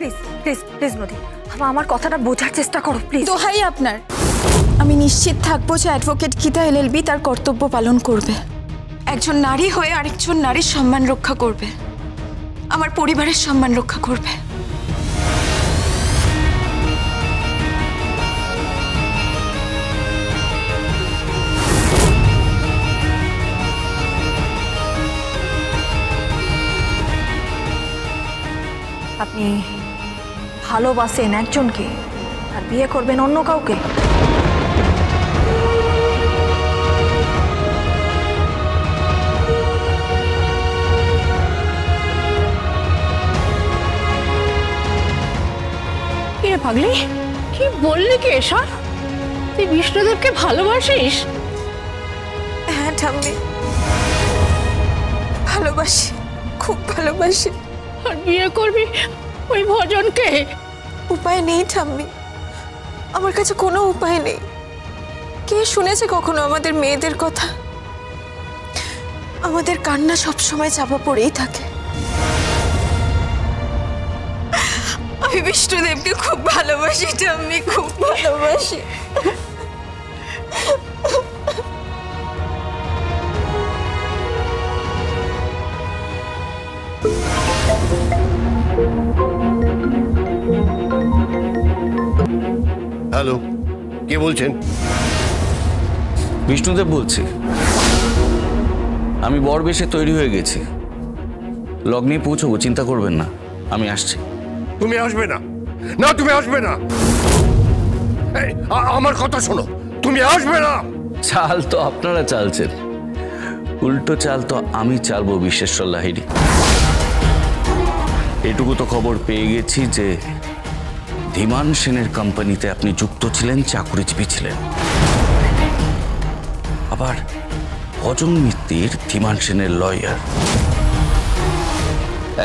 Please please please নদী, আমার কথাটা বোঝার চেষ্টা করো প্লিজ। দোহাই আপনার, আমি নিশ্চিত থাকবো যে অ্যাডভোকেট গীতা এলএলবি তার কর্তব্য পালন করবে। একজন নারী হয়ে আরেকজন নারীর সম্মান রক্ষা করবে, আমার পরিবারের সম্মান রক্ষা করবে। আপনি ভালোবাসেন একজনকে আর বিয়ে করবেন অন্য কাউকে? কে পাগলি, কি বললি কি এসব? তুই বিষ্ণুদেবকে ভালোবাসিস? হ্যাঁ ঠাম্মি, ভালোবাসি, খুব ভালোবাসি। আর বিয়ে করবি ওই ভজনকে? উপায় নেই ঠাম্মি, আমার কাছে কোনো উপায় নেই। কে শুনেছে কখনো আমাদের মেয়েদের কথা? আমাদের কান্না সবসময় চাপা পড়েই থাকে। আমি বিষ্ণুদেবকে খুব ভালোবাসি ঠাম্মি, খুব ভালোবাসি। হ্যালো, কে বলছেন? বিষ্ণুদেব বলছি। আমি বরবেশে তৈরি হয়ে গেছি, লগ্নে পৌঁছবো, চিন্তা করবেন না, আমি আসছি। তুমি আসবে না, না তুমি আসবে না। আমার কথা শোনো, তুমি আসবে না। চাল তো আপনারা চালছেন, উল্টো চাল তো আমি চালবো বিশ্বেশ্বর লাহিড়ী। এটুকু তো খবর পেয়ে গেছি যে ধীমান সেনের কোম্পানিতে আপনি যুক্ত ছিলেন, চাকুরিজীবী ছিলেন। আবার ভজন মিত্তির ধীমান সেনের লয়ার,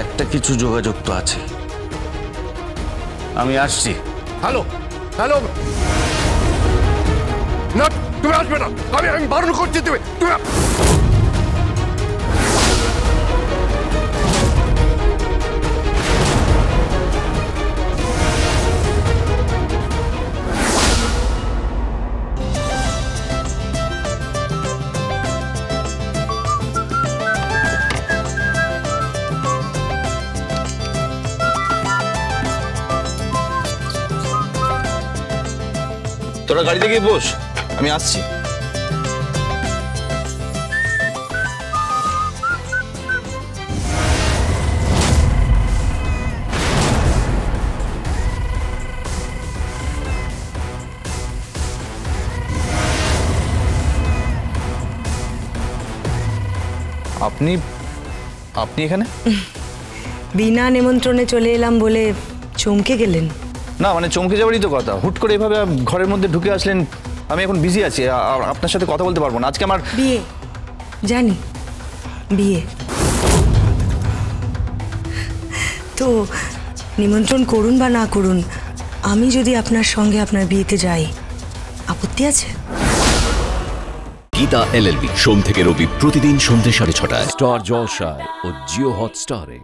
একটা কিছু যোগাযোগ তো আছে। আমি আসছি। হ্যালো হ্যালো, না তুমি আসবে না, আমি বারণ করছি। তুমি তোরা গাড়িতে গিয়ে বস, আমি আসছি। আপনি আপনি এখানে? বিনা নিমন্ত্রণে চলে এলাম বলে চমকে গেলেন? না মানে চমকে যাওয়ারই তো কথা, হুট করে এভাবে ঘরের মধ্যে ঢুকে আসলেন। আমি এখন বিজি আছি, আপনার সাথে কথা বলতে পারবো না আজকে। আমার বিয়ে, জানি বিয়ে তো, নিমন্ত্রণ করুন বা না করুন, আমি যদি আপনার সঙ্গে আপনার বিয়েতে যাই, আপত্তি আছে? গীতা এলএলবি সোম থেকে রবি প্রতিদিন সন্ধ্যে 6:30 স্টার জলসায় ও জিও হটস্টারে।